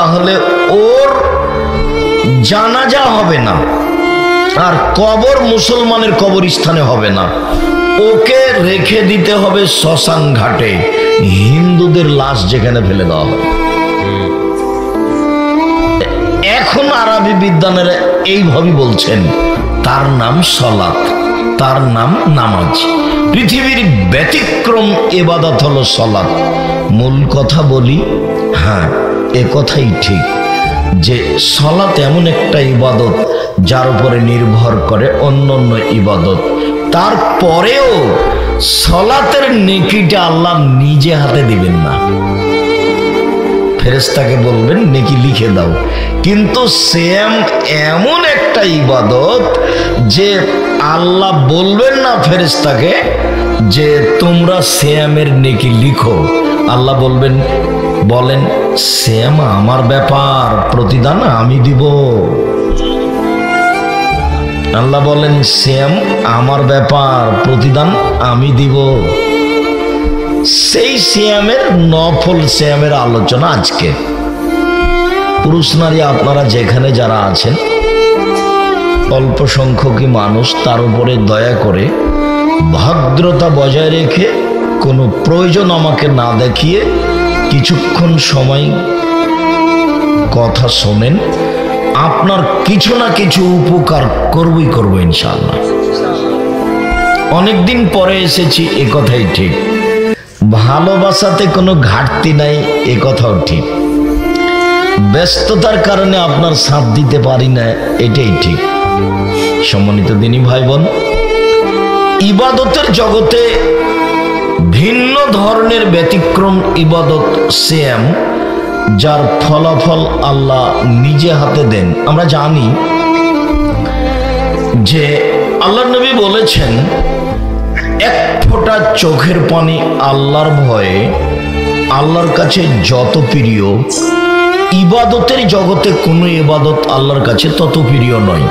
তাহলে ওর জানাজা হবে না, আর কবর মুসলমানের কবরস্থানে হবে না, ওকে রেখে দিতে হবে শ্মশান ঘাটে, হিন্দুদের লাশ যেখানে ফেলে দেওয়া হয়। এখন আরবি বিদ্বানেরা এইভাবে বলছেন, তার নাম সলাত, তার নাম নামাজ। পৃথিবীর ব্যতিক্রম ইবাদত হলো সলাত। মূল কথা বলি, হ্যাঁ এ কথাই ঠিক যে সলাত এমন একটা ইবাদত যার উপরে নির্ভর করে অন্যান্য ইবাদত। তারপরেও সলাতের নেকিটা আল্লাহ নিজে হাতে দিবেন না, ফেরেশতাকে বলবেন নেকি লিখে দাও। কিন্তু সেম এমন একটা ইবাদত যে আল্লাহ বলবেন না ফেরেশতাকে যে তোমরা সিয়ামের নেকি লিখো, আল্লাহ বলেন সিয়াম আমার ব্যাপার, প্রতিদান আমি দিব। আল্লাহ বলেন সিয়াম আমার ব্যাপার, প্রতিদান আমি দিব। সেই সিয়ামের নফল সিয়ামের আলোচনা আজকে। পুরুষ নারী আপনারা যেখানে যারা আছেন, অল্প সংখ্যকই মানুষ, তার উপরে দয়া করে ভদ্রতা বজায় রেখে কোনো প্রয়োজন আমাকে না দেখিয়ে কিছুক্ষণ সময় কথা শোনেন। আপনার কিছু না কিছু উপকার করবো ইনশাআল্লাহ। অনেকদিন পরে এসেছি, এ কথাই ঠিক। ভালোবাসাতে কোনো ঘাটতি নাই, এ কথাও ঠিক। ব্যস্ততার কারণে আপনার সাথ দিতে পারি না, এটাই ঠিক। সম্মানিত দিনী ভাই বোন, ইবাদতের জগতে ভিন্ন ধরনের ব্যতিক্রম ইবাদত সিয়াম, যার ফলাফল আল্লাহ নিজে হাতে দেন। আমরা জানি যে আল্লাহর নবী বলেছেন, এক ফোঁটা চোখের পানি আল্লাহর ভয়ে আল্লাহর কাছে যত প্রিয়, ইবাদতের জগতে কোনো ইবাদত আল্লাহর কাছে তত প্রিয় নয়।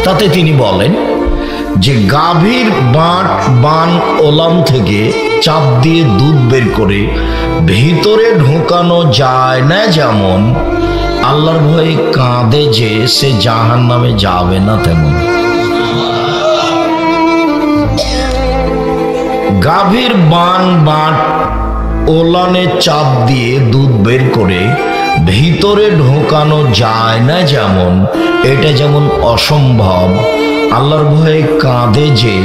তাতে তিনি বলেন যে গাভীর বান ওলাম থেকে চাপ দিয়ে দুধ বের করে ভিতরে ঢোকানো যায় না, যেমন আল্লাহর ভয়ে কাঁদে যে সে জাহান্নামে যাবে না, তেমন গাভীর বান ওলানে চাপ দিয়ে দুধ বের করে ভিতরে ঢোকানো যায় না, যেমন এটা যেমন অসম্ভব, আল্লাহর ভয়ে কাঁদে যে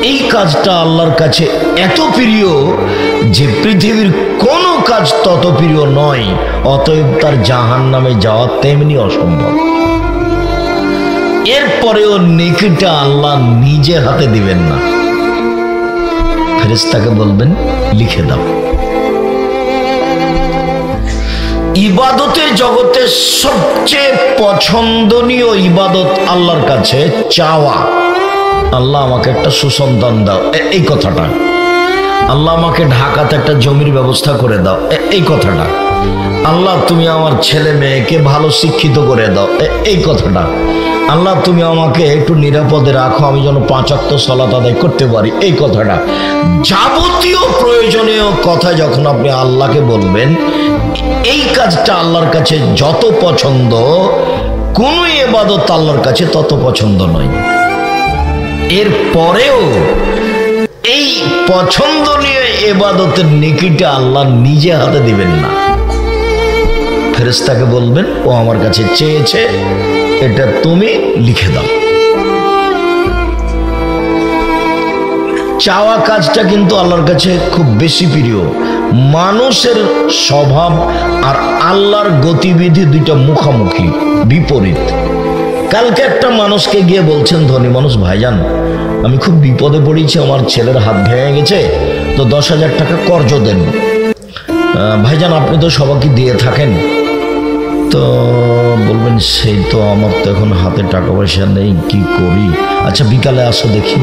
এই কাজটা আল্লাহর কাছে এত প্রিয় যে পৃথিবীর কোনো কাজ তত প্রিয় নয়, অতএব তার জাহান্নামে যাওয়া তেমনি অসম্ভব। এরপরেও নেকিটা আল্লাহ নিজে হাতে দিবেন না, ফেরেশতাকে বলবেন লিখে দাও। ইবাদতের জগতে সবচেয়ে পছন্দনীয় ইবাদত আল্লাহর কাছে চাওয়া। আল্লাহ আমাকে একটা সুসন্তান দাও, এই কথাটা। আল্লাহ আমাকে ঢাকাতে একটা জমির ব্যবস্থা করে দাও, এই কথাটা। আল্লাহ তুমি আমার ছেলে মেয়েকে ভালো শিক্ষিত করে দাও, এই কথাটা। আল্লাহ তুমি আমাকে একটু নিরাপদে রাখো, আমি যেন 5 ওয়াক্ত সালাত আদায় করতে পারি, এই কথাটা। যাবতীয় প্রয়োজনীয় কথা যখন আপনি আল্লাহকে বলবেন, এই কাজটা আল্লাহর কাছে যত পছন্দ, কোন ইবাদত আল্লাহর কাছে তত পছন্দ নয়। এরপরেও এই পছন্দনীয় ইবাদতের নেকিটা আল্লাহ নিজে হাতে দিবেন না, ফেরেশতাকে বলবেন ও আমার কাছে চেয়েছে, এটা তুমি লিখে দাও। চাওয়া কাজটা কিন্তু আল্লাহর কাছে খুব বেশি প্রিয়। মানুষের স্বভাব আর আল্লাহর গতিবিধি দুইটা মুখামুখি, বিপরীত। কালকে একটা মানুষকে গিয়ে বলছেন, ধনী মানুষ, ভাইজান আমি খুব বিপদে পড়েছি, আমার ছেলের হাত ভেঙে গেছে, তো 10,000 টাকা কর্জ দেন। ভাইজান আপনি তো সবাইকে দিয়ে থাকেন, তো বলবেন সেই তো আমার তো এখন হাতে টাকা পয়সা নেই, কি করি? আচ্ছা বিকালে আসো দেখি।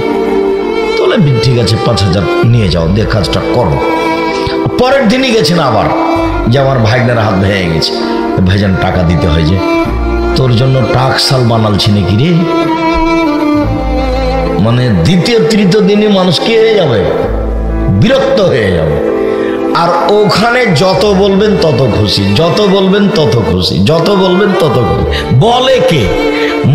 তাহলে ঠিক আছে 5,000 নিয়ে যাও, দিয়ে কাজটা করো। পরের দিনই গেছেন আবার, যে আমার ভাইগনার হাত ভেঙে গেছে, ভাইজান টাকা দিতে হয়, যে তোর জন্য টাকশাল বানালছি নাকি রে? মানে দ্বিতীয় তৃতীয় দিনই মানুষ কি হয়ে যাবে, বিরক্ত হয়ে যাবে। আর ওখানে যত বলবেন তত খুশি, যত বলবেন তত খুশি, যত বলবেন তত খুশি। বলে কে?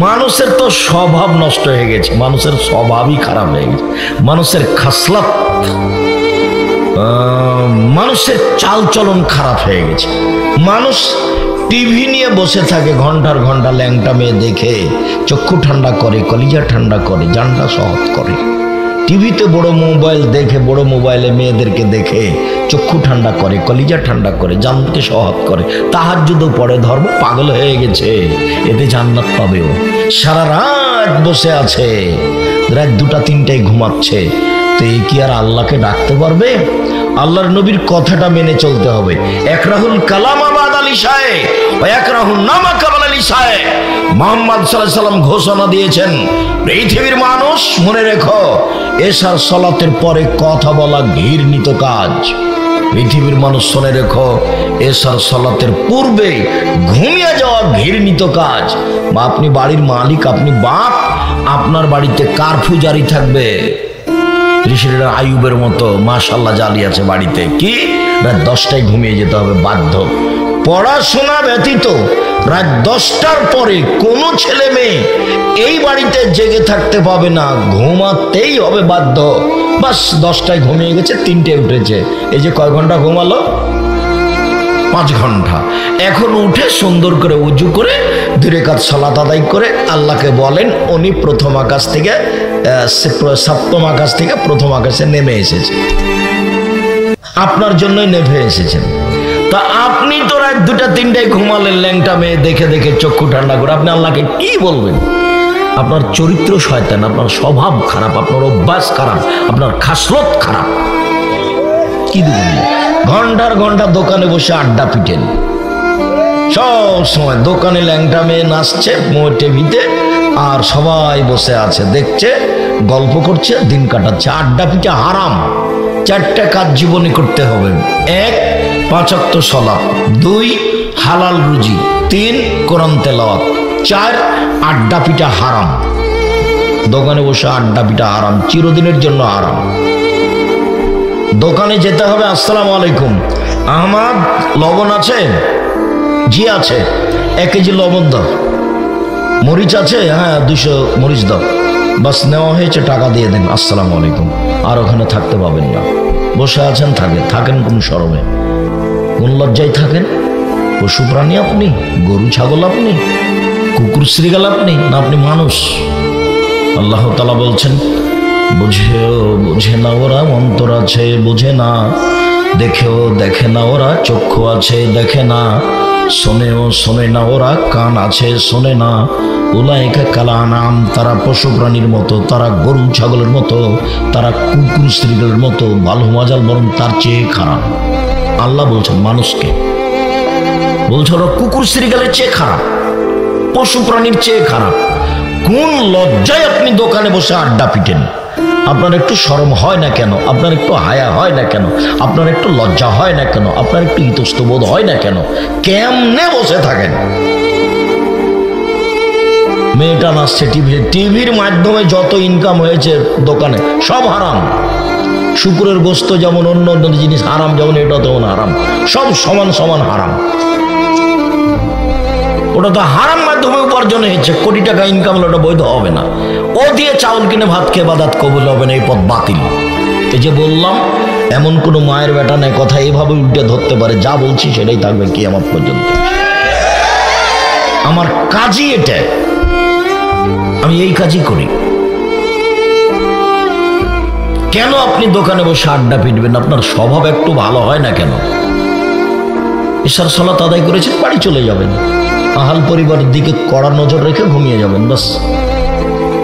মানুষের তো স্বভাব নষ্ট হয়ে গেছে, মানুষের স্বভাবই খারাপ হয়ে গেছে, মানুষের খাসলাত, মানুষের চালচলন খারাপ হয়ে গেছে। মানুষ টিভি নিয়ে বসে থাকে ঘন্টার ঘন্টা, ল্যাংটা মেয়ে দেখে চক্ষু ঠান্ডা করে, কলিজা ঠান্ডা করে, জানটা সহজ করে। টিভিতে বড় মোবাইল দেখে, বড় মোবাইলে মেয়েদেরকে দেখে চক্ষু ঠান্ডা করে, কলিজা ঠান্ডা করে, জানকে সহজ করে, তাহাজ্জুদও পড়ে, ধর্ম পাগল হয়ে গেছে, এতে জান্নাত পাবেও। সারা রাত বসে আছে, রাত 2টা 3টায় ঘুমাচ্ছে, তো এই কি আর আল্লাহকে ডাকতে পারবে? আল্লাহর নবীর কথাটা মেনে চলতে হবে। একরাহুল কালাম আবাদ আলী শাহে ও একরাহুল নামা কাবাল আলী শাহে। মুহাম্মদ সাল্লাল্লাহু আলাইহি সাল্লাম ঘোষণা দিয়েছেন, পৃথিবীর মানুষ মনে রেখো, এশার সালাতের পরে কথা বলা ঘৃণিত কাজ। পৃথিবীর মানুষ শুনে রেখো, এশার সালাতের পূর্বে ঘুমিয়ে যাওয়া ঘৃণিত কাজ। বা আপনি বাড়ির মালিক, আপনি বাপ, আপনার বাড়িতে কারফিউ জারি থাকবে। ঋষিরা আইয়ুবের মতো মাশাআল্লাহ জালি আছে বাড়িতে, কি রাত 10টায় ঘুমিয়ে যেতে হবে বাধ্য। পড়াশোনা ব্যতীত রাত 10টার পরে কোনো ছেলে মেয়ে এই বাড়িতে জেগে থাকতে পাবে না, ঘুমাতেই হবে বাধ্য। বাস 10টায় ঘুমিয়ে গেছে, 3টায় উঠেছে, এই যে কয় ঘন্টা ঘুমালো? 5 ঘন্টা। এখন উঠে সুন্দর করে উজু করে 2 রাকাত সালাত আদায় করে আল্লাহকে বলেন, উনি প্রথম আকাশ থেকে 7ম আকাশ থেকে প্রথম আকাশে নেমে এসেছে, আপনার জন্যই নেমে এসেছেন। তা আপনি তো রাত 2টা 3টায় ঘুমালেন ল্যাংটা মেয়ে দেখে দেখে চক্ষু ঠান্ডা করে, আপনি আল্লাহকে কি বলবেন? আপনার চরিত্র শয়তান, আপনার স্বভাব খারাপ, আপনার অভ্যাস খারাপ, আপনার খাসলত খারাপ। কি দিবেন? ঘন্টার ঘন্টা দোকানে বসে আড্ডা পিটেন, সব সময় দোকানে ল্যাংটা মেয়ে নাচছে টিভিতে, আর সবাই বসে আছে দেখছে, গল্প করছে, দিন কাটাচ্ছে। আড্ডা পিটা হারাম। 4টা কাজ জীবনে করতে হবে। 1 5 ওয়াক্ত সালাত, 2 হালাল রুজি, 3 কোরআন তেলাওয়াত, 4 আড্ডা পিটা হারাম। দোকানে বসে আড্ডা পিটা হারাম, চিরদিনের জন্য হারাম। দোকানে যেতে হবে, আসসালামু আলাইকুম, আহমদ লবণ আছে? জি আছে। 1 কেজি লবণ দাও। মরিচ আছে? হ্যাঁ 200 মরিচ দাও। বাস নেওয়া হয়েছে, টাকা দিয়ে দেন, আসসালামু আলাইকুম। আর ওখানে থাকতে পাবেন না। বসে আছেন, থাকেন কোন শরমে, কোন লজ্জায় থাকেন? পশু প্রাণী আপনি? গরু ছাগল আপনি? কুকুর শ্রীগাল আপনি? না আপনি মানুষ? আল্লাহ তাআলা বলছেন, বুঝে না ওরা, অন্তর আছে বোঝে না, দেখেও দেখে না ওরা, চক্ষু আছে দেখে না, শোনেও শোনে না ওরা, কান আছে শোনে না। উলাইকা কালানাম, তারা পশু প্রাণীর মতো, তারা গরু ছাগলের মতো, তারা কুকুর শ্রীগালের মতো, ভালো মজাল, বরং তার চেয়ে খারাপ। আল্লাহ বলছেন মানুষকে, বলছে ওরা কুকুর শ্রীগালের চেয়ে খারাপ, পশু প্রাণীর চেয়ে খারাপ। কোন লজ্জায় আপনি দোকানে বসে আড্ডা পিটেন? আপনার একটু শরম হয় না কেন? আপনার একটু হায়া হয় না কেন? আপনার একটু লজ্জা হয় না কেন? আপনার একটু ইতস্তবোধ হয় না কেন? কেমনে বসে থাকেন? মেয়েটা নাচছে টিভির মাধ্যমে, যত ইনকাম হয়েছে দোকানে সব হারাম। শুকুরের গোস্ত যেমন অন্য অন্য জিনিস হারাম, যেমন এটা তেমন হারাম, সব সমান সমান হারাম। ওটা তো হারাম মাধ্যমে উপার্জন হয়েছে, কোটি টাকা ইনকাম হলে ওটা বৈধ হবে না। ও দিয়ে চাউল কিনে ভাত খেয়ে বাদাত কবুল হবে না, এই পথ বাতিল। এই যে বললাম, এমন কোনো মায়ের বেটা নেই কথা এভাবে উল্টে ধরতে পারে, যা বলছি সেটাই থাকবে কিয়ামত পর্যন্ত। আমার কাজই এটা, আমি এই কাজই করি। কেন আপনি দোকানে বসে আড্ডা পিটবেন? আপনার স্বভাব একটু ভালো হয় না কেন? ঈশার সালাত আদায় করেছেন, বাড়ি চলে যাবেন, আহাল পরিবারের দিকে কড়া নজর রেখে ঘুমিয়ে যাবেন, বাস।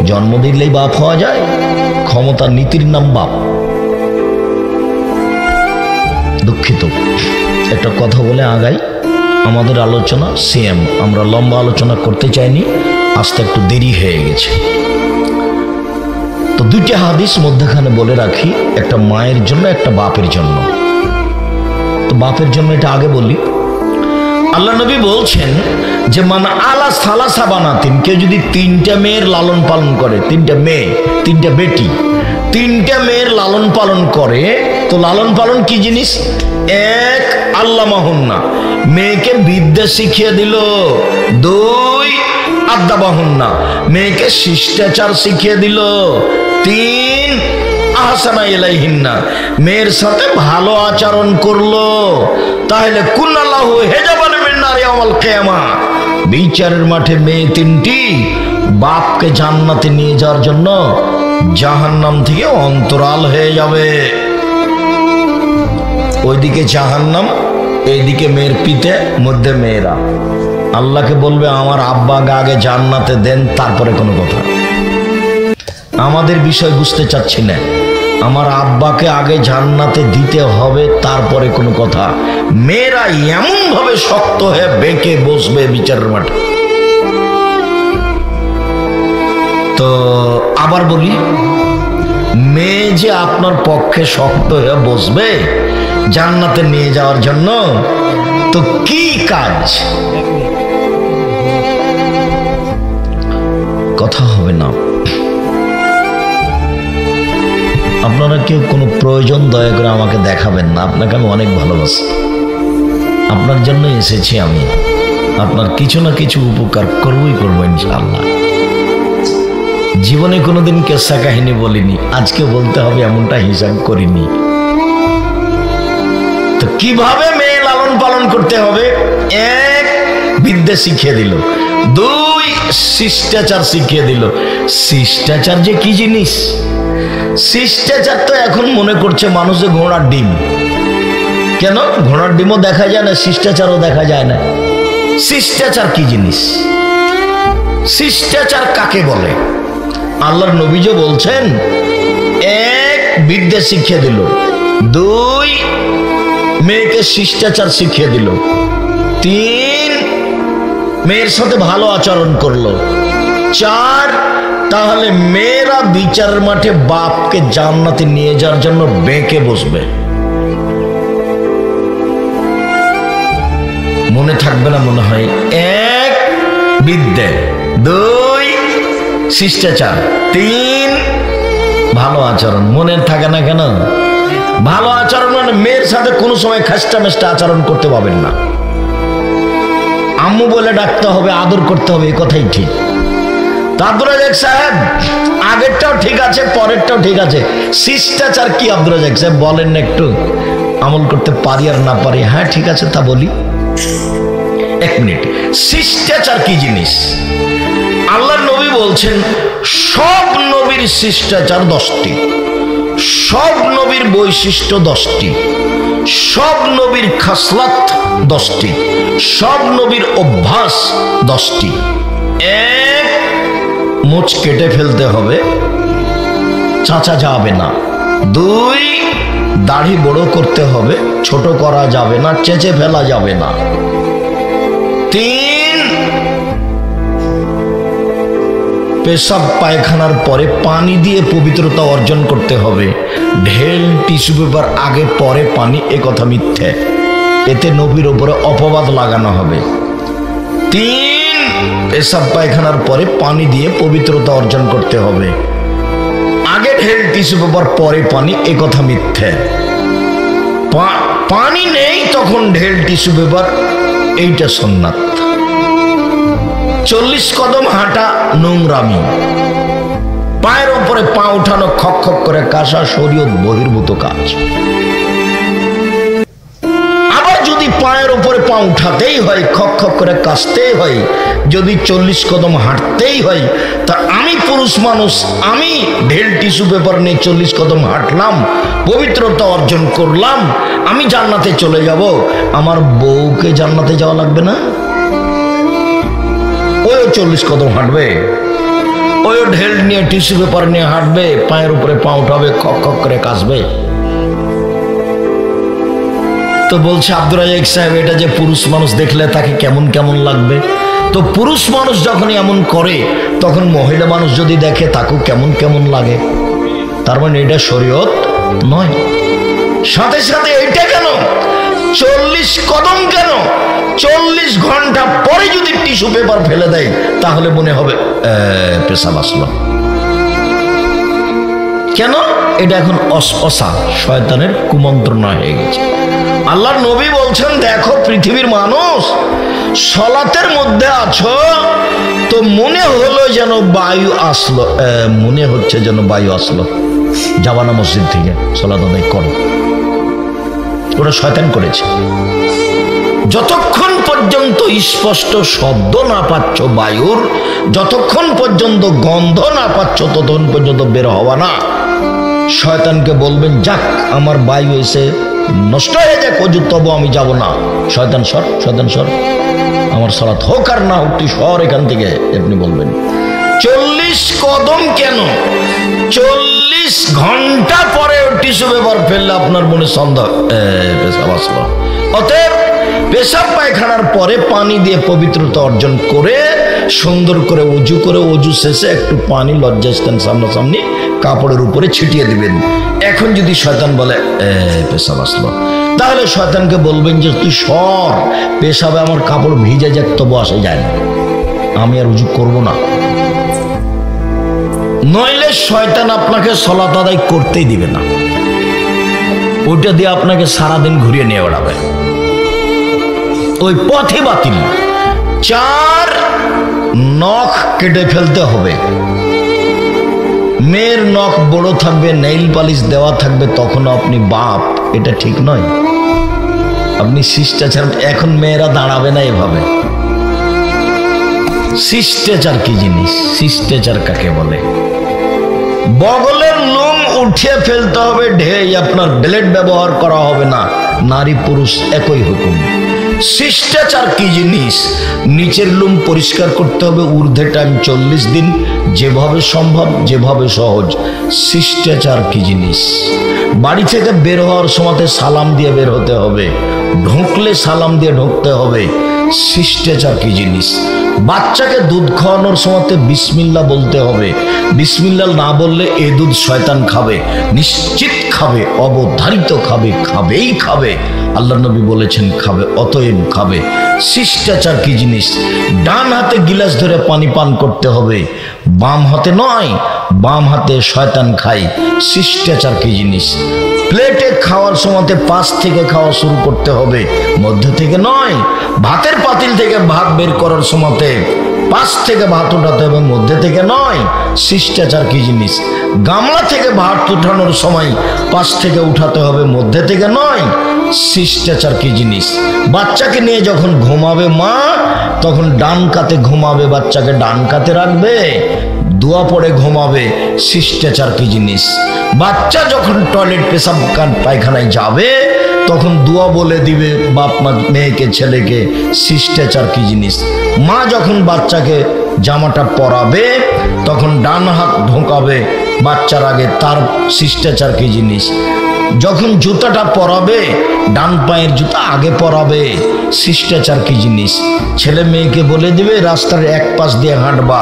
জন্ম দিলেই বাপ হওয়া যায়? ক্ষমতা নীতির নাম বাপ। দুঃখিত, একটা কথা বলে আগাই। আমাদের আলোচনা সেম, আমরা লম্বা আলোচনা করতে চাইনি, আজকে একটু দেরি হয়ে গেছে। তো 2টা হাদিস মধ্যখানে বলে রাখি, একটা মায়ের জন্য, একটা বাপের জন্য। তো বাপের জন্য এটা আগে বলি। আল্লাহ নবী বলছেন যে মান আলা সালাসা বানাতিন, কেউ যদি 3টা মেয়ের লালন পালন করে, 3টা মেয়ে, 3টা বেটি, 3টা মেয়ের লালন পালন করে, তো লালন পালন কি জিনিস? এক, আল্লামাহুন্না, মেয়েকে বিদ্যা শিখিয়ে দিল। দুই, আদাবাহুন্না, মেয়েকে শিষ্টাচার শিখিয়ে দিল। তিন, আহসানা ইলাইহিন্না, মেয়ের সাথে ভালো আচরণ করলো। তাহলে কুনাল্লাহু হিজাবান মিন নারি ইয়াউমাল কিয়ামা, বিচারের মাঠে মেয়ে তিনটি বাপকে জান্নাতে নিয়ে যাওয়ার জন্য জাহান্নাম থেকে অন্তরাল হয়ে যাবে। ওইদিকে জাহান্নাম, এইদিকে মেয়ের পিতে, মধ্যে মেয়েরা। আল্লাহকে বলবে আমার আব্বাকে আগে জান্নাতে দেন, তারপরে কোনো কথা। আমাদের বিষয় বুঝতে চাচ্ছি না, আমার আব্বাকে আগে জান্নাতে দিতে হবে, তারপরে কোনো কথা। মেয়েরা এমন ভাবে শক্ত হয়ে বেঁকে বসবে বিচারের মাঠে। তো আবার বলি, মেয়ে যে আপনার পক্ষে শক্ত হয়ে বসবে জান্নাতে নিয়ে যাওয়ার জন্য, তো কি কাজ? কথা হবে না। আপনারা কেউ কোনো প্রয়োজন দয়া করে আমাকে দেখাবেন না, আপনাকে আমি অনেক ভালোবাসি, আপনার জন্য এসেছি আমি, আপনার কিছু না কিছু উপকার করবই করবো ইনশাআল্লাহ। জীবনে কোনোদিন কেসা কাহিনী বলিনি, আজকে বলতে হবে এমনটা হিসাব করিনি। তো কিভাবে মেয়ে লালন পালন করতে হবে? এক, বিদ্যা শিখিয়ে দিল। দুই, শিষ্টাচার শিখিয়ে দিল। শিষ্টাচার যে কি জিনিস? শিষ্টাচার তো এখন মনে করছে মানুষে ঘোড়ার ডিম। কেন? ঘোড়ার ডিমও দেখা যায় না, শিষ্টাচারও দেখা যায় না। শিষ্টাচার কি জিনিস? শিষ্টাচার কাকে বলে? আল্লাহর নবী যে বলছেন, এক, বিদ্যা শিখিয়ে দিল। দুই, মেয়েকে শিষ্টাচার শিখিয়ে দিল। তিন, মেয়ের সাথে ভালো আচরণ করলো। চার, তাহলে মেয়েরা বিচারের মাঠে বাপকে জান্নাতে নিয়ে যাওয়ার জন্য বেঁকে বসবে। মনে থাকবে না মনে হয়? এক, বিদ্যা। দুই, শিষ্টাচার। তিন, ভালো আচরণ। মনে থাকে না কেন? ভালো আচরণ মানে মেয়ের সাথে কোনো সময় খাস্টা মেস্টা আচরণ করতে পারবেন না। আম্মু বলে ডাকতে হবে, আদর করতে হবে, এই কথাই ঠিক। আব্দুর রাজ্জাক সাহেব, আগেরটাও ঠিক আছে, পরেরটাও ঠিক আছে, শিষ্টাচার কি আব্দুর রাজ্জাক সাহেব বলেন না, একটু আমল করতে পারি আর না পারি। হ্যাঁ ঠিক আছে, তা বলি। এক মিনিট, শিষ্টাচার কি জিনিস? আল্লাহর নবী বলছেন, সব নবীর শিষ্টাচার 10টি, সব নবীর বৈশিষ্ট্য 10টি, সব নবীর খাসলাত 10টি, সব নবীর অভ্যাস 10টি। এক, মুছ কেটে ফেলতে হবে, চাচা যাবে না। দুই, দাড়ি বড় করতে হবে, ছোট করা যাবে না, চেঁচে ফেলা যাবে না। তিন, পেশাব পায়খানার পরে পানি দিয়ে পবিত্রতা অর্জন করতে হবে। ঢেল টিস্যু পেপার আগে পরে পানি, এ কথা মিথ্যে, এতে নবীর উপরে অপবাদ লাগানো হবে। তিন, পেশাব পায়খানার পরে পানি দিয়ে পবিত্রতা অর্জন করতে হবে। আগে ঢেল টিস্যু পেপার পরে পানি, এ কথা মিথ্যে। পানি নেই তখন ঢেল টিস্যু পেপার, এইটা সুন্নাত। 40 কদম হাঁটা নোংরামি, পায়ের উপরে পা উঠানো খক খক করে কাশা শরীয়ত বহির্ভূত কাজ। আবার যদি পায়ের উপরে পা উঠাতেই হয়, খক খক করে কাশতেই হয়, যদি 40 কদম হাঁটতেই হয়, তা আমি পুরুষ মানুষ, আমি ঢেল টিস্যু পেপার নিয়ে 40 কদম হাঁটলাম, পবিত্রতা অর্জন করলাম, আমি জান্নাতে চলে যাব, আমার বউকে জান্নাতে যাওয়া লাগবে না? ওই 40 কদম হাঁটবে, ওই ঢেল নিয়ে টিস্যু পেপার নিয়ে হাঁটবে, পায়ের উপরে পা উঠাবে, খক খক করে কাশবে। তো বলছে আব্দুর রাজ্জাক সাহেব, এটা যে পুরুষ মানুষ দেখলে তাকে কেমন কেমন লাগবে? তো পুরুষ মানুষ যখন এমন করে, তখন মহিলা মানুষ যদি দেখে তাকেও কেমন কেমন লাগে। তার মানে এটা শরীয়ত নয়। সাথে সাথে এইটা কেন 40 কদম কেন? 40 ঘন্টা পরে যদি টিস্যু পেপার ফেলে দেয়, তাহলে মনে হবে পেশাব আসলো। কেন? এটা এখন অস্পসা, শয়তানের কুমন্ত্রণা হয়ে গেছে। আল্লাহর নবী বলছেন, দেখো পৃথিবীর মানুষ, সলাতের মধ্যে আছো তো মনে হলো যেন বায়ু আসলো, মনে হচ্ছে যেন বায়ু আসলো, যাবা না মসজিদ থেকে, সলাত আদায় করো। ওরা শয়তান করেছে। যতক্ষণ পর্যন্ত স্পষ্ট শব্দ না পাচ্ছ বায়ুর, যতক্ষণ পর্যন্ত গন্ধ না পাচ্ছ, ততক্ষণ পর্যন্ত বের হওয়া না। শয়তানকে বলবেন, যাক আমার বায়ু এসে নষ্ট হয়ে যাক অজু, তবু আমি যাব না। শয়তান সর, শয়তান সর, আমার সালাত হোক আর না হোক, তুই সর এখান থেকে। আপনি বলবেন 40 কদম কেন? 40 ঘন্টা পরে টিস্যু পেপার ফেললে আপনার মনে সন্দেহ পেশাব আসলো। অতএব পেশাব পায়খানার পরে পানি দিয়ে পবিত্রতা অর্জন করে সুন্দর করে উজু করে, উজু শেষে একটু পানি লজ্জাস্থান সামনাসামনি কাপড়ের উপরে ছিটিয়ে দিবেন। এখন যদি শয়তান বলে পেশাব আসলো, তাহলে শয়তানকে বলবেন যে তুই সর, পেশাবে আমার কাপড় ভিজে যাক তবু আসে যায় না, আমি আর উজু করব না। নইলে শয়তান আপনাকে সালাত আদায় করতেই দিবে না, ওইটা দিয়ে আপনাকে সারাদিন ঘুরিয়ে নিয়ে বেড়াবে, ওই পথে বাতিল। 4 নখ কেটে ফেলতে হবে। মেয়ের নখ বড় থাকবে, নেইল পালিশ দেওয়া থাকবে, তখন আপনি বাপ, এটা ঠিক নয়। আপনি শিষ্টাচার, এখন মেয়েরা দাঁড়াবে না এভাবে। শিষ্টাচার কি জিনিস? শিষ্টাচার কাকে বলে? বগলের লোম উঠিয়ে ফেলতে হবে, ঢেই আপনার ব্লেড ব্যবহার করা হবে না। নারী পুরুষ একই হুকুম। শিষ্টাচার কি জিনিস? নিচের লোম পরিষ্কার করতে হবে, ঊর্ধ্বে টাইম 40 দিন, যেভাবে সম্ভব, যেভাবে সহজ। শিষ্টাচার কি জিনিস? বাড়ি থেকে বের হওয়ার সময় সালাম দিয়ে বের হতে হবে, ঢুকলে সালাম দিয়ে ঢুকতে হবে। শিষ্টাচার কি জিনিস? বাচ্চাকে দুধ খাওয়ানোর সময় বিসমিল্লাহ বলতে হবে, বিসমিল্লাহ না বললে এ দুধ শয়তান খাবে, নিশ্চিত খাবে, অবধারিত খাবে, খাবেই খাবে। আল্লাহ নবী বলেছেন খাবে, অতএব খাবে। শিষ্টাচার কি জিনিস? ডান হাতে গিলাস ধরে পানি পান করতে হবে, বাম হাতে নয়, বাম হাতে শয়তান খায়। শিষ্টাচার কি জিনিস? প্লেটে খাওয়ার সময় পাশ থেকে খাওয়া শুরু করতে হবে, মধ্য থেকে নয়। ভাতের পাতিল থেকে ভাত বের করার সময় পাশ থেকে ভাত উঠাতে হবে, মধ্যে থেকে নয়। শিষ্টাচার কি জিনিস? গামলা থেকে ভাত উঠানোর সময় পাশ থেকে উঠাতে হবে, মধ্যে থেকে নয়। শিষ্টাচার কি জিনিস? বাচ্চাকে নিয়ে যখন ঘুমাবে মা, তখন ডান কাতে ঘুমাবে, বাচ্চাকে ডান কাতে রাখবে, দোয়া পড়ে ঘুমাবে। শিষ্টাচার কি জিনিস? বাচ্চা যখন টয়লেট পেশাব পায়খানায় যাবে, তখন দোয়া বলে দিবে বাপ মা মেয়েকে, ছেলেকে। শিষ্টাচার কি জিনিস? মা যখন বাচ্চাকে জামাটা পরাবে, তখন ডান হাত ঢোকাবে বাচ্চার আগে, তার শিষ্টাচার কি জিনিস? যখন জুতাটা পরাবে, ডান পায়ের জুতা আগে পরাবে। শিষ্টাচার কি জিনিস? ছেলে মেয়েকে বলে দিবে রাস্তার এক পাশ দিয়ে হাঁটবা।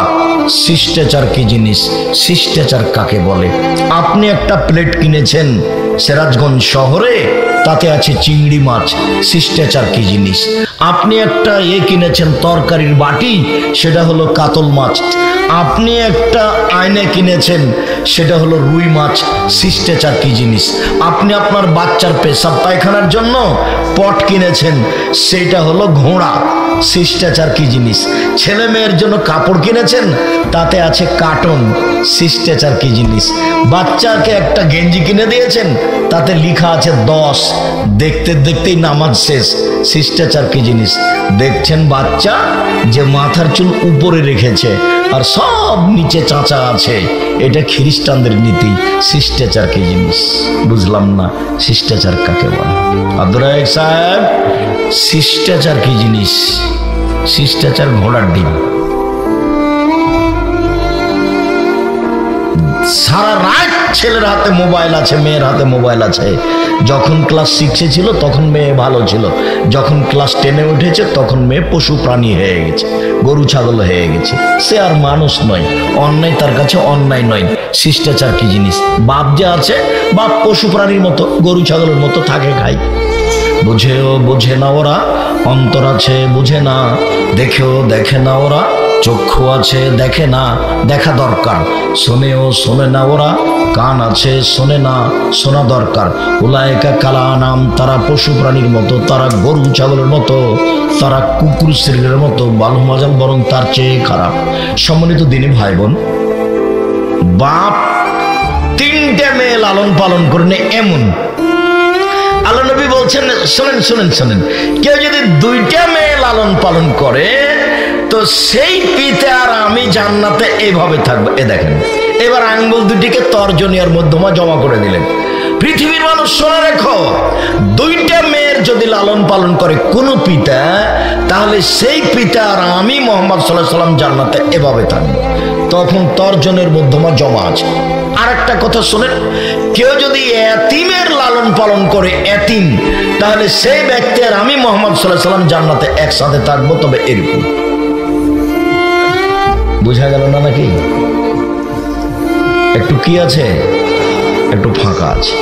শিষ্টাচার কি জিনিস? শিষ্টাচার কাকে বলে? আপনি একটা প্লেট কিনেছেন সিরাজগঞ্জ শহরে, তাতে আছে চিংড়ি মাছ। শিষ্টাচার কি জিনিস? আপনি একটা কিনেছেন তরকারির বাটি, সেটা হলো কাতল মাছ। আপনি একটা আয়না কিনেছেন, সেটা হলো রুই মাছ। শিষ্টাচার কি জিনিস? আপনি আপনার বাচ্চার পেশাব পায়খানার জন্য পট কিনেছেন, সেটা হলো ঘোড়া। শিষ্টাচার কি জিনিস? ছেলে মেয়ের জন্য কাপড় কিনেছেন, তাতে আছে কার্টন। শিষ্টাচার কি জিনিস? বাচ্চাকে একটা গেঞ্জি কিনে দিয়েছেন, তাতে লেখা আছে 10, দেখতে দেখতেই নামাজ শেষ। শিষ্টাচার কি জিনিস? দেখছেন বাচ্চা যে মাথার চুল উপরে রেখেছে আর সব নিচে চাঁচা আছে, এটা খ্রিস্টানদের নীতি। শিষ্টাচার কি জিনিস? বুঝলাম না, শিষ্টাচার কাকে বলে? আব্দুর রাজ্জাক সাহেব, শিষ্টাচার কি জিনিস? শিষ্টাচার ঘোড়ার ডিম। সারা রাত ছেলের হাতে মোবাইল আছে, মেয়ের হাতে মোবাইল আছে। যখন ক্লাস 6-এ ছিল তখন মেয়ে ভালো ছিল, যখন ক্লাস 10-এ উঠেছে তখন মেয়ে পশু প্রাণী হয়ে গেছে, গরু ছাগল হয়ে গেছে। সে আর মানুষ নয়, অন্যায় তার কাছে অন্যায় নয়। শিষ্টাচার কি জিনিস? বাপ যে আছে, বাপ পশু প্রাণীর মতো, গরু ছাগলের মতো থাকে, খায়। বুঝেও বোঝে না ওরা, অন্তর আছে বুঝে না, দেখেও দেখে না ওরা, চক্ষু আছে দেখে না, দেখা দরকার। শোনেও শোনে না ওরা, কান আছে, শোনে না, শোনা দরকার। উলায়েকা কাল আনাম, তারা পশু প্রাণীর মতো, তারা গরু ছাগলের মতো, তারা কুকুর শ্রেণীর মতো, বালু মাজাল বরং তার চেয়ে খারাপ। সম্মানিত দিনী ভাই বোন, বাপ 3টে মেয়ে লালন পালন করে নেয়, এমন আল্লাহ নবী বলছেন, শোনেন শোনেন শোনেন, কেউ যদি 2টা মেয়ে লালন পালন করে তো সেই পিতা আর আমি জান্নাতে এইভাবে থাকবো। এ দেখেন, এবার আঙ্গুল দুটিকে তর্জনী আর মধ্যমা জমা করে দিলেন। পৃথিবীর মানুষ শোনা রেখো, 2টা মেয়ের যদি লালন পালন করে কোনো পিতা, তাহলে সেই পিতা আর আমি মুহাম্মদ সাল্লাল্লাহু আলাইহি ওয়াসাল্লাম জান্নাতে এভাবে থাকবো। তখন তর্জনের মধ্যমা জমা আছে। আর একটা কথা শোনেন, কেউ যদি এতিমের লালন পালন করে, এতিম, তাহলে সেই ব্যক্তি আর আমি মুহাম্মদ সাল্লাল্লাহু আলাইহি ওয়াসাল্লাম জান্নাতে একসাথে থাকবো। তবে এরকম বুঝা গেল না নাকি? একটু কি আছে, একটু ফাঁকা আছে।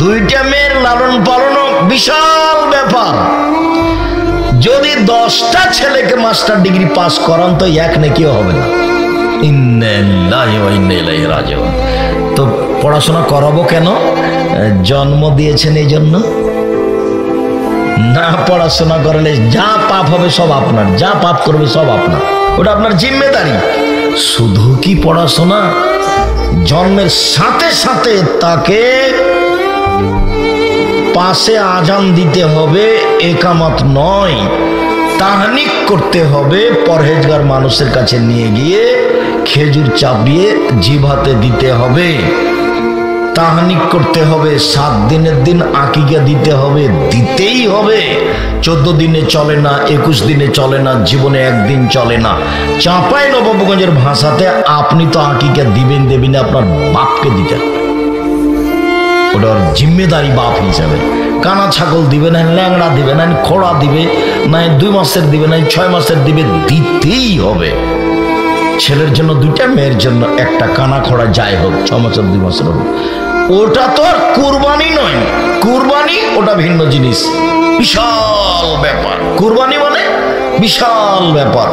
2টা মেয়ের লালন পালন বিশাল ব্যাপার। যদি 10টা ছেলেকে মাস্টার ডিগ্রি পাস করান তো এক নেকিও হবে না। ইন্নালিল্লাহি ওয়া ইন্না ইলাইহি রাজিউন। তো পড়াশোনা করাবো কেন? জন্ম দিয়েছেন এই জন্য। না পড়াশোনা করলে যা পাপ হবে সব আপনার, যা পাপ করবে সব আপনার, ওটা আপনার জিম্মেদারি। শুধু কি পড়াশোনা, জন্মের সাথে সাথে তাকে পাশে আজান দিতে হবে, একামত নয়, তাহনিক করতে হবে। পরহেজগার মানুষের কাছে নিয়ে গিয়ে খেজুর চাপিয়ে জিভাতে দিতে হবে, তাহনিক করতে হবে। 7 দিনের দিন আকিকা দিতে হবে, দিতেই হবে। 14 দিনে চলে না, 21 দিনে চলে না, জীবনে একদিন চলে না। চাঁপাই নবাবগঞ্জের ভাষাতে আপনি তো আকিকা দিবেন, দেবেন আপনার বাপকে দিতে হবে, ওটার জিম্মেদারি বাপ হিসাবে। কানা ছাগল দিবে না, ল্যাংড়া দিবে না, খোড়া দিবে না, 2 মাসের দিবে না, 6 মাসের দিবে, দিতেই হবে। ছেলের জন্য 2টা, মেয়ের জন্য 1টা, কানা খোড়া যাই হোক, 6 মাসের 2 মাসের হোক। ওটা তো আর কুরবানি নয়, কুরবানি ওটা ভিন্ন জিনিস, বিশাল ব্যাপার। কুরবানি মানে বিশাল ব্যাপার।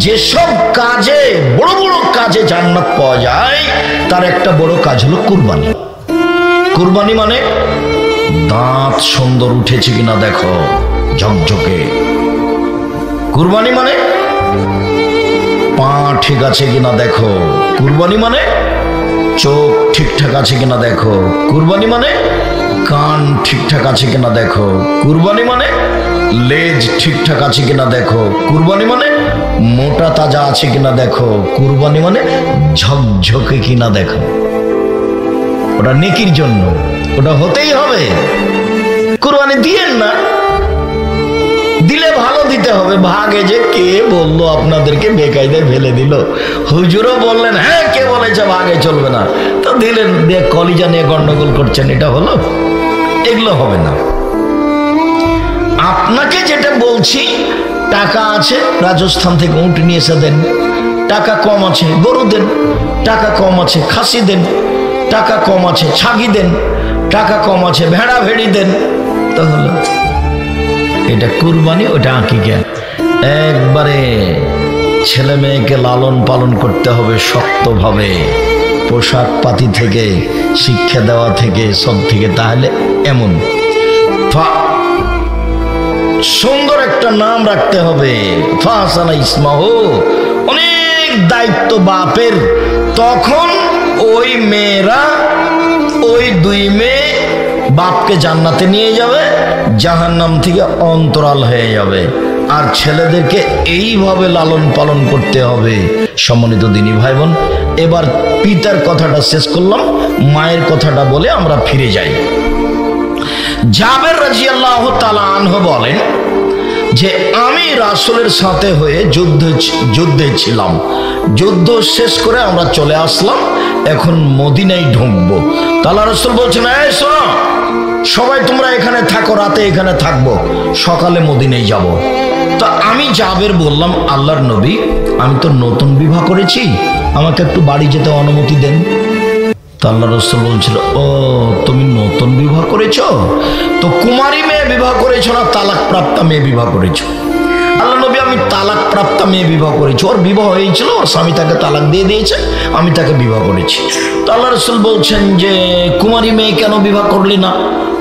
যেসব কাজে, বড় বড় কাজে জান্নাত পাওয়া যায়, তার একটা বড় কাজ হলো কুরবানি। কুরবানি মানে দাঁত সুন্দর উঠেছে কিনা দেখো, ঝকঝকে। কুরবানি মানে পা ঠিক আছে কিনা দেখো। কুরবানি মানে চোখ ঠিকঠাক আছে কিনা দেখো। কুরবানি মানে কান ঠিকঠাক আছে কিনা দেখো। কুরবানি মানে লেজ ঠিকঠাক আছে কিনা দেখো। কুরবানি মানে মোটা তাজা আছে কিনা দেখো। কুরবানি মানে ঝকঝকে কিনা দেখো। ওটা নেকির জন্য, ওটা হতেই হবে। কুরবানি দিয়েন না, দিলে ভালো দিতে হবে। ভাগে যে কে বললো আপনাদেরকে বেকায়দায় ফেলে দিল, হুজুরও বললেন হ্যাঁ কে বলেছে ভাগে চলবে না, তো দিলেন, দিয়ে কলিজা নিয়ে গন্ডগোল করছেন, এটা হলো? এগুলো হবে না। আপনাকে যেটা বলছি, টাকা আছে, রাজস্থান থেকে উঁট নিয়ে এসে দেন। টাকা কম আছে, গরু দেন। টাকা কম আছে, খাসি দেন। টাকা কম আছে, ছাগি দেন। টাকা কম আছে, ভেড়া ভেড়ি দেন। তো হলো, এটা কুরবানি, ওটা আকিকা। একবারে ছেলে মেয়েকে লালন পালন করতে হবে শক্তভাবে, পোশাক পাতি থেকে, শিক্ষা দেওয়া থেকে, সব থেকে। তাহলে এমন সুন্দর একটা নাম রাখতে হবে, ফাহসানা ইসমাহু। অনেক দায়িত্ব বাপের। তখন ওই মেয়েরা, ওই 2 মেয়ে বাপকে জান্নাতে নিয়ে যাবে, জাহান্নাম থেকে অন্তরাল হয়ে যাবে। আর ছেলেদেরকে এইভাবে লালন পালন করতে হবে। সম্মানিত দিনী ভাই বোন, এবার পিতার কথাটা শেষ করলাম, মায়ের কথাটা বলে আমরা ফিরে যাই। জাবের রাদিয়াল্লাহু তাআলা আনহু বলেন যে আমি রাসূলের সাথে হয়ে যুদ্ধে ছিলাম। যুদ্ধ শেষ করে আমরা চলে আসলাম, এখন মদিনায় ঢুকবো। তাআলা রাসূল বলছেন, এই শোনো, সবাই তোমরা এখানে থাকো, রাতে এখানে থাকবো, সকালে মদিনায় যাব। তো আমি জাবের বললাম, আল্লাহর নবী, আমি তো নতুন বিবাহ করেছি, আমাকে একটু বাড়ি যেতে অনুমতি দেন। তো আল্লাহ রাসূল বলছিল, ও তুমি নতুন বিবাহ করেছ, তো কুমারী মেয়ে বিবাহ করেছ না তালাক প্রাপ্তা মেয়ে বিবাহ করেছ? আল্লাহ নবী, আমি তালাক প্রাপ্তা মেয়ে বিবাহ করেছি। ওর বিবাহ হয়েছিল, ওর স্বামী তাকে তালাক দিয়ে দিয়েছে, আমি তাকে বিবাহ করেছি। তো আল্লাহ রাসূল বলছেন যে কুমারী মেয়ে কেন বিবাহ করলি না?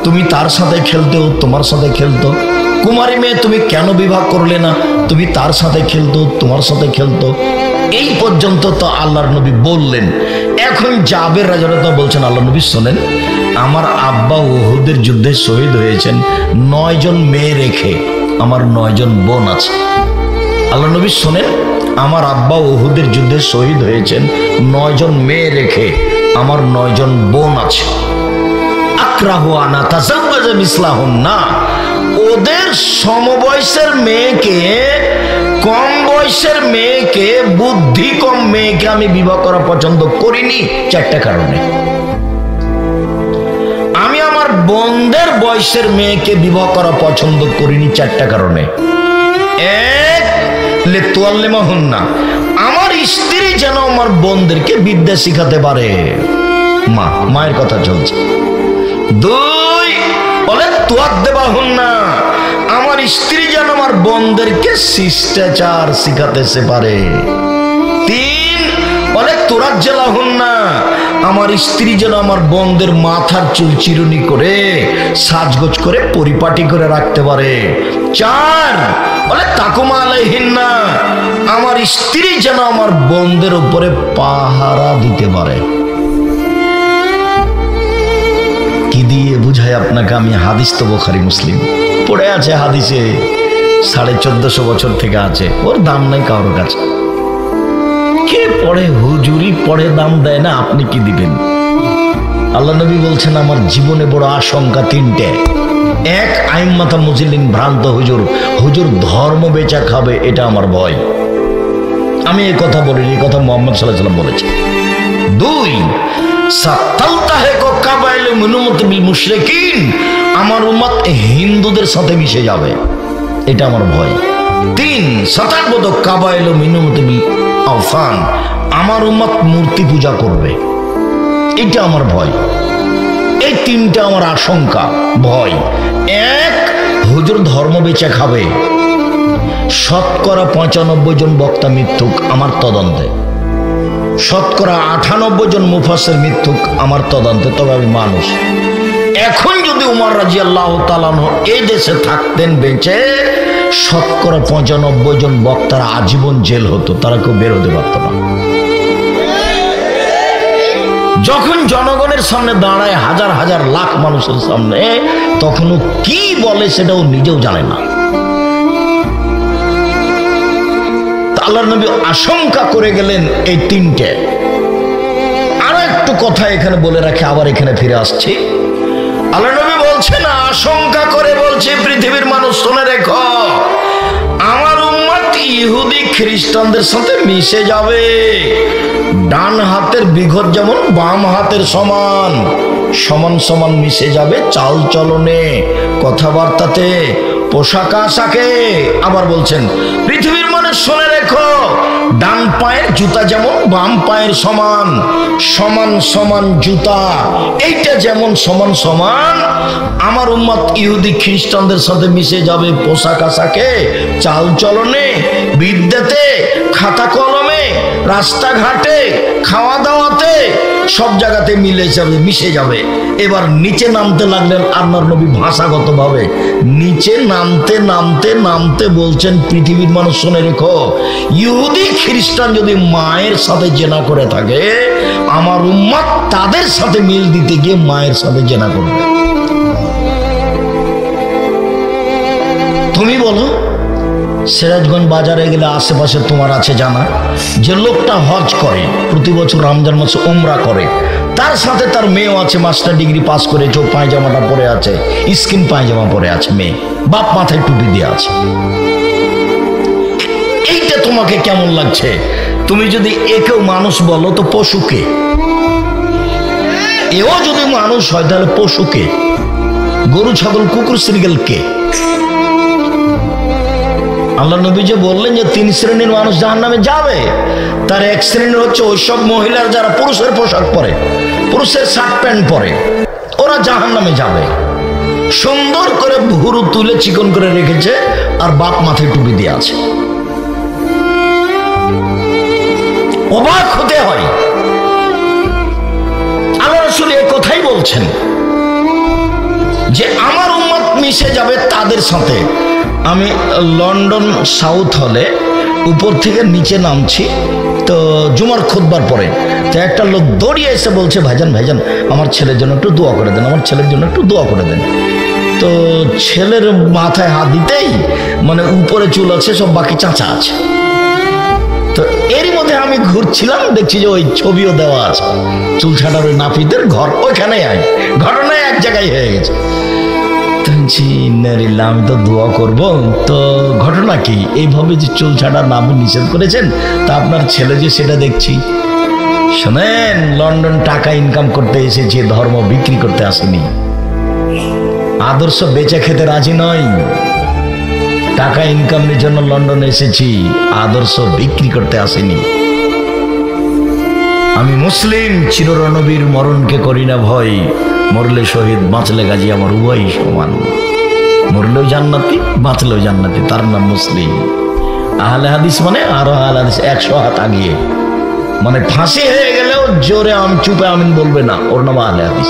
তুমি তার সাথে খেলতে, ও তোমার সাথে খেলতো। কুমারী মেয়ে তুমি কেন বিবাহ করলে না? তুমি তার সাথে খেলতো, তোমার সাথে খেলতো। এই পর্যন্ত তো আল্লাহর নবী বললেন। এখন জাবের রাদিয়াল্লাহু বলছেন, আল্লাহ নবী শোনেন, আমার আব্বা উহুদের যুদ্ধে শহীদ হয়েছেন 9 জন মেয়ে রেখে, আমার 9 জন বোন আছে। আল্লাহ নবী শোনেন, আমার আব্বা উহুদের যুদ্ধে শহীদ হয়েছেন 9 জন মেয়ে রেখে, আমার 9 জন বোন আছে। আক্রাহু আনা তাযাওয়াজা মিসলাহুন্না, ওদের সমবয়সের মেয়েকে, কম বয়সের মেয়েকে, বুদ্ধি কম মেয়েকে আমি বিবাহ করা পছন্দ করিনি 4টা কারণে। আমি আমার বোনদের বয়সের মেয়েকে বিবাহ করা পছন্দ করিনি 4টা কারণে। এক, লিতুআল্লিমাহুন্না, আমার স্ত্রী যেন আমার বোনদেরকে বিদ্যা শিখাতে পারে। মায়ের কথা চলছে। 2, বলে তুআদ্দিবাহুন্না, আমার স্ত্রী যেন আমার বোনদেরকে শিষ্টাচার শিখাতে পারে। 3, বলে তুরাজ্জালাহুন্না, আমার স্ত্রী যেন আমার বোনদের মাথার চুল চিরুনি করে, সাজগোজ করে, পরিপাটি করে রাখতে পারে। 4, বলে তাকুমা আলাইহিন্না, আমার স্ত্রী যেন আমার বোনদের উপরে পাহারা দিতে পারে। কি দিয়ে বুঝাই আপনাকে আমি? হাদিস তো বুখারী মুসলিম পড়ে আছে, হাদিসে 1450 বছর থেকে আছে, ওর দাম নাই কারোর কাছে। কে পড়ে? হুজুরি পড়ে, দাম দেয় না, আপনি কি দিবেন? আল্লাহ নবী বলছেন, আমার জীবনে বড় আশঙ্কা 3টে। 1, আইম্মাতা মুজিলিন, ভ্রান্ত হুজুর, হুজুর ধর্ম বেচা খাবে, এটা আমার ভয়। আমি এই কথা বলিনি, এই কথা মুহাম্মদ সাল্লাল্লাহু আলাইহি ওয়াসাল্লাম বলেছেন। 2, সাতালতাহিকু কাবাইলু মিন উম্মতি বিল মুশরিকিন, আমার উম্মত হিন্দুদের সাথে মিশে যাবে, এটা আমার ভয়। 3, সাতাবদু কাবাইলু মিন উম্মতি বিল আওসান, আমার উম্মত মূর্তি পূজা করবে, এটা আমার ভয়। এই 3টা আমার আশঙ্কা, ভয়। 1, হুজুর ধর্ম বেচে খাবে, শতকরা 95 জন বক্তা মিথ্যুক আমার তদন্তে, শতকরা 98 জন মুফাসসির মিথ্যুক আমার তদন্তে, তবে আমি মানুষ। এখন যদি উমর রাদিয়াল্লাহু তাআলা এই দেশে থাকতেন বেঁচে, শতকরা 95 জন বক্তার আজীবন জেল হতো, তারা কেউ বের হতে পারত না। যখন জনগণের সামনে দাঁড়ায়, হাজার হাজার লাখ মানুষের সামনে, তখনও কি বলে সেটাও নিজেও জানে না। আল্লাহর নবী আশঙ্কা করে গেলেন এই 3টে। আরো একটু কথা এখানে বলে রাখে, আবার এখানে ফিরে আসছি। আল্লাহর নবী বলছেন, আশঙ্কা করে বলছে, পৃথিবীর মানুষ শুনে রেখো, আমার উম্মত ইহুদি খ্রিস্টানদের সাথে মিশে যাবে। ডান হাতের বিঘত যেমন বাম হাতের সমান, সমান সমান মিশে যাবে চাল চলনে, কথাবার্তাতে, পোশাক আশাকে। আবার বলছেন, পৃথিবীর মানুষ শুনে রেখো, ডান পায়ের জুতা যেমন বাম পায়ের সমান, সমান সমান জুতা, এইটা যেমন সমান সমান, আমার উম্মত ইহুদি খ্রিস্টানদের সাথে মিশে যাবে পোশাক আশাকে, চাল চলনে, বিদ্যাতে, খাতা কলমে, রাস্তাঘাটে, খাওয়া দাওয়াতে, সব জায়গাতে মিশে যাবে। এবার নিচে নামতে লাগলেন আল্লাহর নবী ভাষাগতভাবে। নিচে নামতে নামতে নামতে বলছেন, পৃথিবীর মানুষ শুনে রেখো, ইহুদি খ্রিস্টান যদি মায়ের সাথে জেনা করে থাকে, আমার উম্মত তাদের সাথে মিল দিতে গিয়ে মায়ের সাথে জেনা করবে। তুমি বলো, সিরাজগঞ্জ বাজারে গেলে আশেপাশে তোমার আছে জানা, যে লোকটা হজ করে, প্রতি বছর রমজান মাসে উমরা করে, তার সাথে তার মেয়েও আছে, মাস্টার ডিগ্রি পাস করেছে, পায়জামাটা পরে আছে, স্কিন পায়জামা পরে আছে, মেয়ে, বাপ মাথায় টুপি দিয়ে আছে। এইটা তোমাকে কেমন লাগছে? তুমি যদি একেও মানুষ বলো তো পশুকে, এও যদি মানুষ হয় তাহলে পশুকে, গরু ছাগল কুকুর শ্রীগেলকে। আল্লাহ নবী যে বললেন যে 3 শ্রেণীর মানুষ জাহান্নামে যাবে, তার 1 শ্রেণীর হচ্ছে ওইসব মহিলার যারা পুরুষের পোশাক পরে, পুরুষের শার্ট প্যান্ট পরে, ওরা জাহান্নামে যাবে। সুন্দর করে ভুরু তুলে চিকন করে রেখেছে, আর বাপ মাথায় টুপি দিয়ে আছে। অবাক হতে হয়। আল্লাহ রাসূল এই কথাই বলছেন যে আমার উম্মত মিশে যাবে তাদের সাথে। আমি লন্ডন সাউথ হলে উপর থেকে নিচে নামছি, তো জুমার খুতবার পরে তো একটা লোক দৌড়িয়ে এসে বলছে, ভাইজান ভাইজান আমার ছেলের জন্য একটু দোয়া করে দেন, আমার ছেলের জন্য একটু দোয়া করে দেন। তো ছেলের মাথায় হাত দিতেই মানে উপরে চুল আছে, সব বাকি চাঁচা আছে। তো এরই মধ্যে আমি ঘুরছিলাম, দেখছি যে ওই ছবিও দেওয়া আছে, চুল ছাটার ওই নাপিতের ঘর ওইখানেই আয়, ঘটনায় এক জায়গায় হয়ে গেছে। আমি তো দোয়া করব, তো ঘটনা কি? এইভাবে যে চুল ছাটার নাম নিষেধ করেছেন, তা আপনার ছেলে যে সেটা দেখছি। শোনেন, লন্ডন টাকা ইনকাম করতে এসেছি, ধর্ম বিক্রি করতে আসেনি। আদর্শ বেচে খেতে রাজি নয়। টাকা ইনকামের জন্য লন্ডন এসেছি, আদর্শ বিক্রি করতে আসেনি। আমি মুসলিম, চিররণবীর মরণকে করি না ভয়, মরলে শহীদ বাঁচলে গাজী আমার উভয়ই সমান। মরলেও জান্নাতি, বাঁচলেও জান্নাতি, তার নাম মুসলিম। আহলে হাদিস মানে আরো আহলে হাদিস 100 হাত আগিয়ে, মানে ফাঁসি হয়ে গেলেও জোরে চুপে আমিন বলবে না, ওর নাম আহলে হাদিস।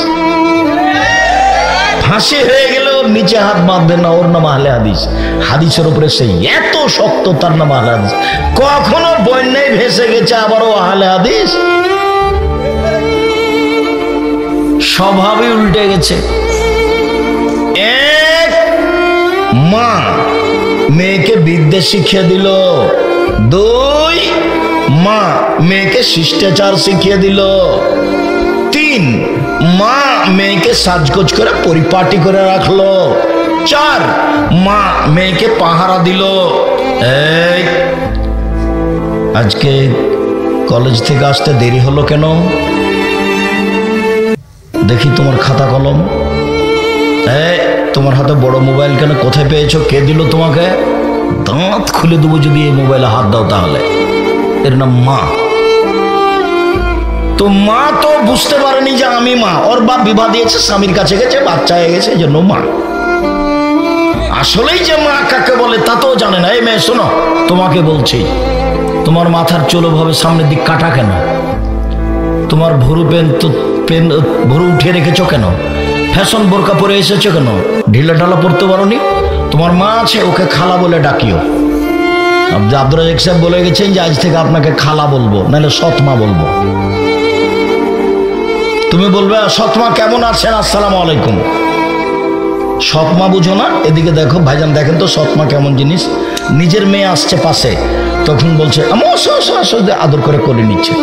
ফাঁসি হয়ে গেলেও নিচে হাত বাঁধবে না, ওর নাম আহলে হাদিস। হাদিসের উপরে সেই এত শক্ত, তার নাম আহলে হাদিস। কখনো বন্যায় ভেসে গেছে, আবারও আহলে হাদিস। স্বভাবই উল্টে গেছে। এক, মা মেয়েকে বিদ্যে শিখিয়ে দিল। 2, মা মেয়েকে শিষ্টাচার শিখিয়ে দিল। 3, মা মেয়েকে সাজগোজ করে পরিপাটি করে রাখলো। 4, মা মেয়েকে পাহারা দিল। এই আজকে কলেজ থেকে আসতে দেরি হলো কেন? দেখি তোমার খাতা কলম। তোমার হাতে বড় মোবাইল কেন? কোথায় পেয়েছো? কে দিল তোমাকে? দাঁত খুলে দেবো যদি এই মোবাইলে হাত দাও তাহলে। এর নাম মা। তো মা তো বুঝতে পারেনি যে আমি মা। ওর বাপ বিবাহ দিয়েছে, স্বামীর কাছে গেছে, বাচ্চা হয়ে গেছে, এই জন্য মা। আসলেই যে মা কাকে বলে তা তো জানে না। এই মেয়ে শোনো, তোমাকে বলছি, তোমার মাথার চুল ভাবে সামনের দিক কাটা কেন? তোমার ভুরু ভুরু উঠিয়ে রেখেছো কেন? ফ্যাশন বোরকা পরে এসেছো কেন? ঢিলা ঢালা পরতে পারোনি? তোমার মা আছে, ওকে খালা বলে ডাকিও। আব্দুর রাজাক সাহেব বলে গেছেন যে আজ থেকে আপনাকে খালা বলবো, নাহলে সৎমা বলবো। তুমি বলবে, সৎমা কেমন আছেন? আসসালামু আলাইকুম। সৎমা বুঝো না? এদিকে দেখো ভাইজান, দেখেন তো সৎমা কেমন জিনিস। নিজের মেয়ে আসছে পাশে, তখন বলছে আদর করে করে নিচ্ছে।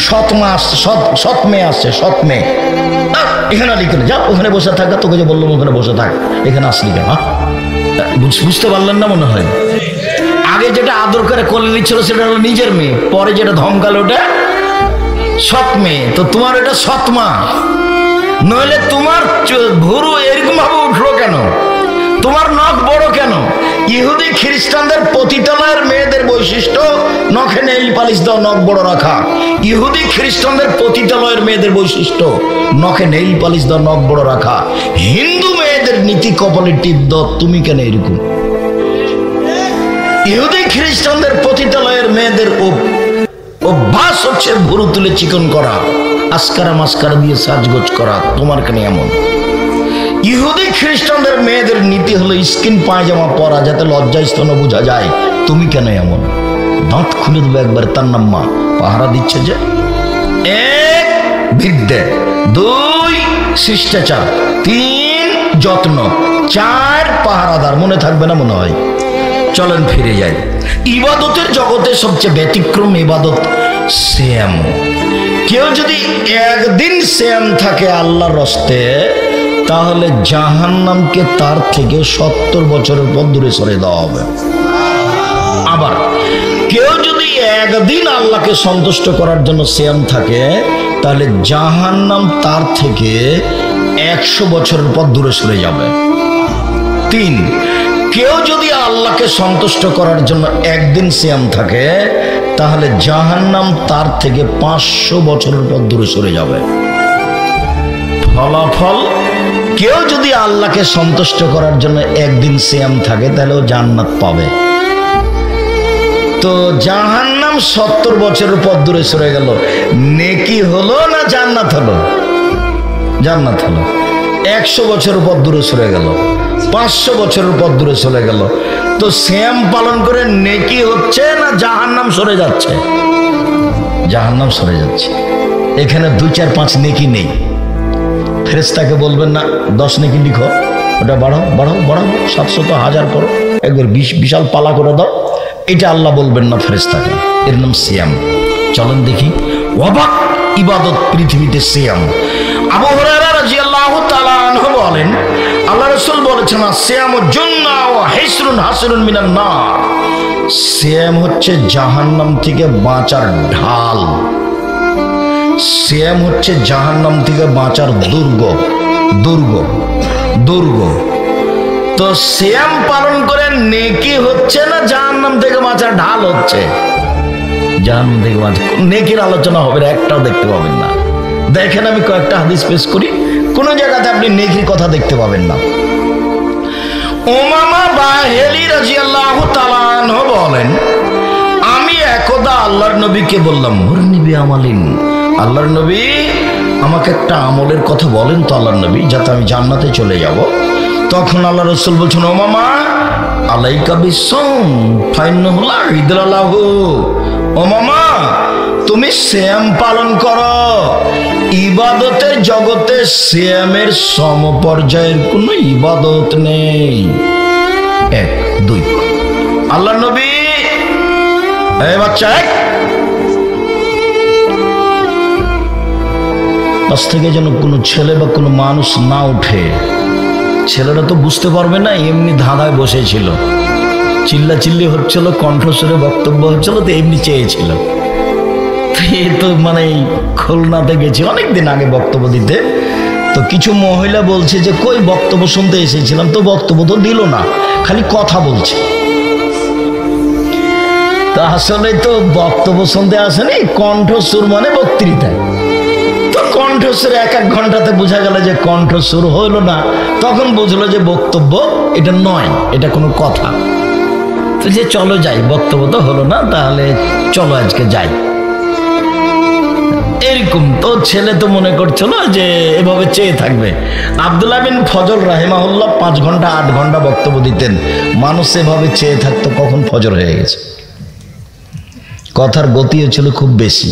সৎমা আসছে, সৎ মেয়ে আসছে, সৎ মেয়ে। এখানে লিখে যা, ওখানে বসে থাকা, তোকে যে বললাম ওখানে বসে থাক, এখানে আসলি কেন? বুঝতে পারলেন না মনে হয়? আগে যেটা আদর করে কোলে নিচ্ছিল সেটা হলো নিজের মেয়ে, পরে যেটা ধমকালো ওটা সৎ মেয়ে। তো তোমার এটা সৎমা, নইলে তোমার ভুরু এরকম ভাবে উঠলো কেন? তোমার নখ বড় কেন? ইহুদি খ্রিস্টানদের পতিতালয়ের মেয়েদের বৈশিষ্ট্য নখে নেইল পালিশ দেওয়া, নখ বড় রাখা। ইহুদি খ্রিস্টানদের পতিতালয়ের মেয়েদের বৈশিষ্ট্য নখে নেইল পালিশ দেওয়া, নখ বড় রাখা। হিন্দু মেয়েদের নীতি কপালে টিপ দাও। তুমি কেন এরকম? ইহুদি খ্রিস্টানদের পতিতালয়ের মেয়েদের অভ্যাস হচ্ছে ভুরু তুলে চিকন করা, আসকারা মাস্কারা দিয়ে সাজগোজ করা। তোমার কেন এমন? ইহুদি খ্রিস্টানদের মেয়েদের নীতি হলো স্কিন পায়জামা পরা, যাতে লজ্জা স্তন বোঝা যায়। তুমি কেন এমন? দাঁত খুলে দেবে একবার। তার নাম মা। পাহারা দিচ্ছে যে 1, বিদ্যে, 2, শিষ্টাচার, 3, যত্ন, 4, পাহারাদার। মনে থাকবে না মনে হয়? চলেন ফিরে যাই। ইবাদতের জগতে সবচেয়ে ব্যতিক্রম ইবাদত সিয়াম। কেউ যদি একদিন সিয়াম থাকে আল্লাহর রাস্তে, তাহলে জাহান্নামকে তার থেকে 70 বছরের পর দূরে সরে দেওয়া হবে। আবার কেউ যদি একদিন আল্লাহকে সন্তুষ্ট করার জন্য সিয়াম থাকে, তাহলে জাহান্নাম তার থেকে 100 বছরের পর দূরে সরে যাবে। 3, কেউ যদি আল্লাহকে সন্তুষ্ট করার জন্য একদিন সিয়াম থাকে, তাহলে জাহান্নাম তার থেকে 500 বছরের পর দূরে সরে যাবে। ফলাফল কেউ যদি আল্লাহকে সন্তুষ্ট করার জন্য একদিন সিয়াম থাকে তাহলে ও জান্নাত পাবে। তো জাহান্নাম 70 বছরের পর দূরে সরে গেল, নেকি হলো না জান্নাত হলো? জান্নাত হলো। 100 বছরের পর দূরে সরে গেল, 500 বছরের পর দূরে চলে গেল। তো সিয়াম পালন করে নেকি হচ্ছে না জাহান্নাম সরে যাচ্ছে? জাহান্নাম সরে যাচ্ছে। এখানে 2, 4, 5 নেকি নেই। ফেরেশতাকে বলবেন না 10 নেকি লিখো, ওটা বাড়াও বাড়াও বাড়াও, 700 তো 1000 করো, একবার বিশাল পালা করে দাও, এটা আল্লাহ বলবেন না ফেরেশতাকে। এর নাম সিয়াম। চলেন দেখি অবাক ইবাদত পৃথিবীতে সিয়াম। আবু হুরায়রা রাদিয়াল্লাহু তাআলা আনহু বলেন, আল্লাহ রাসূল বলেছেন, সিয়ামু জুন্না ওয়া হিসরুন হাসরুন মিনান নার। সিয়াম হচ্ছে জাহান্নাম থেকে বাঁচার ঢাল, সিয়াম হচ্ছে জাহান্নাম থেকে বাঁচার দুর্গ দুর্গ দুর্গ। তো সিয়াম পালন করে নেকি হচ্ছে না জাহান্নাম থেকে বাঁচার ঢাল হচ্ছে? জাহান্নাম থেকে বাঁচা। নেকির আলোচনা হবে, একটাও দেখতে পাবেন না। দেখেন আমি কয়েকটা হাদিস পেশ করি, কোন জায়গাতে আপনি নেকির কথা দেখতে পাবেন না। উমামা বাহিলি রাদিয়াল্লাহু তাআলা আনহু বলেন, আমি একদা আল্লাহর নবীকে বললাম, মুরনি বিআমালিন, আল্লাহর নবী আমাকে একটা আমলের কথা বলেন তো আল্লাহর নবী, যাতে আমি জান্নাতে চলে যাব। তখন আল্লাহ রাসূল বলছেন, উমামা আলাইকা বিসসাম ফাইন্নাহু লা ইদরা লাহু। উমামা তুমি সিয়াম পালন করো, ইবাদতের জগতে সিয়ামের সমপর্যায়ের কোনো ইবাদত নেই। 1, 2 আল্লাহ নবী, এই বাচ্চা পাশ থেকে যেন কোনো ছেলে বা কোনো মানুষ না উঠে। ছেলেরা তো বুঝতে পারবে না, এমনি ধাঁধায় বসেছিল, চিল্লাচিল্লি হচ্ছিল, কণ্ঠস্বরে বক্তব্য হচ্ছিল, তো এমনি চেয়েছিল। তো মানে খুলনাতে গেছি অনেকদিন আগে বক্তব্য দিতে, তো কিছু মহিলা বলছে যে কই বক্তব্য শুনতে এসেছিলাম, তো বক্তব্য তো দিল না, খালি কথা বলছে। তো আসলে তো বক্তব্য শুনতে আসেনি, কণ্ঠস্বর মানে বক্তৃতা। তো কণ্ঠস্বর 1 ঘন্টাতে বোঝা গেল যে কণ্ঠস্বর হইল না, তখন বুঝলো যে বক্তব্য এটা নয়, এটা কোনো কথা। তো যে চলো যাই, বক্তব্য তো হলো না, তাহলে চলো আজকে যাই। এরকম তো ছেলে তো মনে করছিল যে এভাবে চেয়ে থাকবে। আব্দুল্লাহ বিন ফজল রাহিমাহুল্লাহ 5 ঘন্টা 8 ঘন্টা বক্তব্য দিতেন, মানুষ এভাবে চেয়ে থাকতো কখন ফজর হয়ে গেছে। কথার গতিও ছিল খুব বেশি।